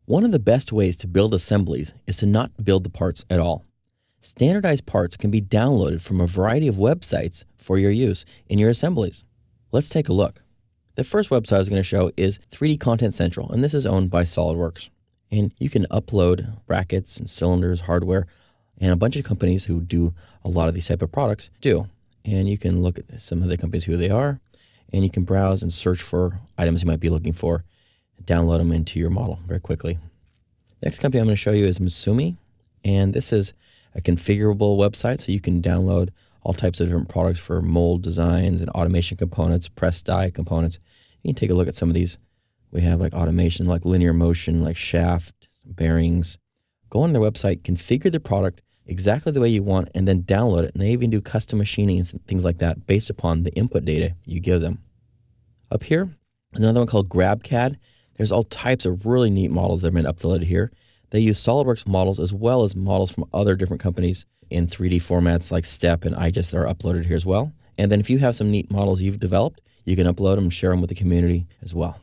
One of the best ways to build assemblies is to not build the parts at all. Standardized parts can be downloaded from a variety of websites for your use in your assemblies. Let's take a look. The first website I was going to show is 3D Content Central, and this is owned by SolidWorks. And you can upload brackets and cylinders, hardware, and a bunch of companies who do a lot of these type of products do. And you can look at some of the companies, who they are, and you can browse and search for items you might be looking for, and download them into your model very quickly. Next company I'm going to show you is Masumi, and this is a configurable website, so you can download all types of different products for mold designs and automation components, press die components. You can take a look at some of these. We have like automation, like linear motion, like shaft, bearings. Go on their website, configure the product exactly the way you want, and then download it. And they even do custom machining and things like that based upon the input data you give them. Up here, another one called GrabCAD. There's all types of really neat models that have been uploaded here. They use SolidWorks models as well as models from other different companies in 3D formats like STEP and IGES that are uploaded here as well. And then if you have some neat models you've developed, you can upload them and share them with the community as well.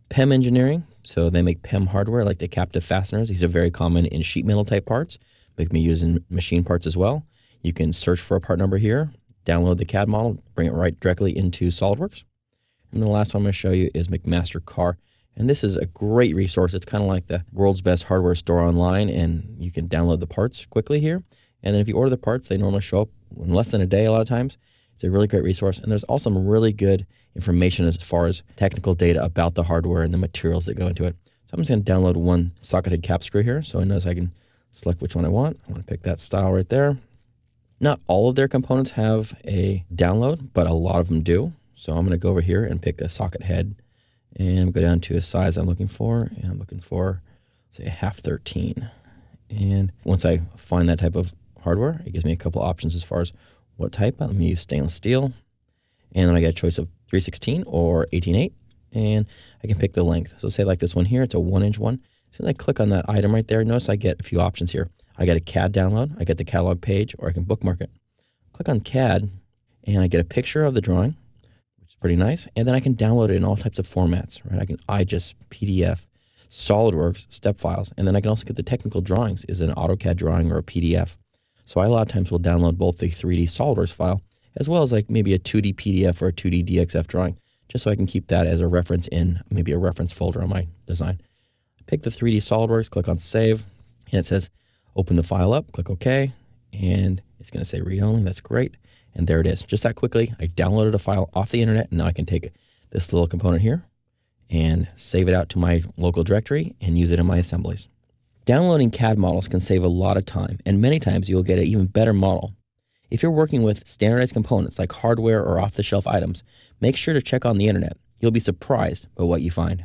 PEM Engineering, so they make PEM hardware like the captive fasteners. These are very common in sheet metal type parts. They can be used in machine parts as well. You can search for a part number here, download the CAD model, bring it right directly into SolidWorks. And the last one I'm going to show you is McMaster-Carr. And this is a great resource. It's kind of like the world's best hardware store online, and you can download the parts quickly here. And then if you order the parts, they normally show up in less than a day a lot of times. It's a really great resource. And there's also some really good information as far as technical data about the hardware and the materials that go into it. So I'm just going to download one socketed cap screw here, so I know I can select which one I want. I want to pick that style right there. Not all of their components have a download, but a lot of them do. So I'm going to go over here and pick a socket head and go down to a size I'm looking for. And I'm looking for, say, a 1/2-13. And once I find that type of hardware, it gives me a couple options as far as what type. I'm going to use stainless steel. And then I get a choice of 3/16 or 18/8. And I can pick the length. So say like this one here, it's a 1-inch one. So I click on that item right there. Notice I get a few options here. I get a CAD download, I get the catalog page, or I can bookmark it. Click on CAD, and I get a picture of the drawing, which is pretty nice. And then I can download it in all types of formats, right? I can IGES, PDF, SolidWorks, step files, and then I can also get the technical drawings. Is it an AutoCAD drawing or a PDF? So I a lot of times will download both the 3D SolidWorks file as well as like maybe a 2D PDF or a 2D DXF drawing, just so I can keep that as a reference in maybe a reference folder on my design. Pick the 3D SolidWorks, click on Save, and it says open the file up, click OK, and it's going to say read only. That's great. And there it is. Just that quickly, I downloaded a file off the internet, and now I can take this little component here and save it out to my local directory and use it in my assemblies. Downloading CAD models can save a lot of time, and many times you'll get an even better model. If you're working with standardized components like hardware or off-the-shelf items, make sure to check on the internet. You'll be surprised by what you find.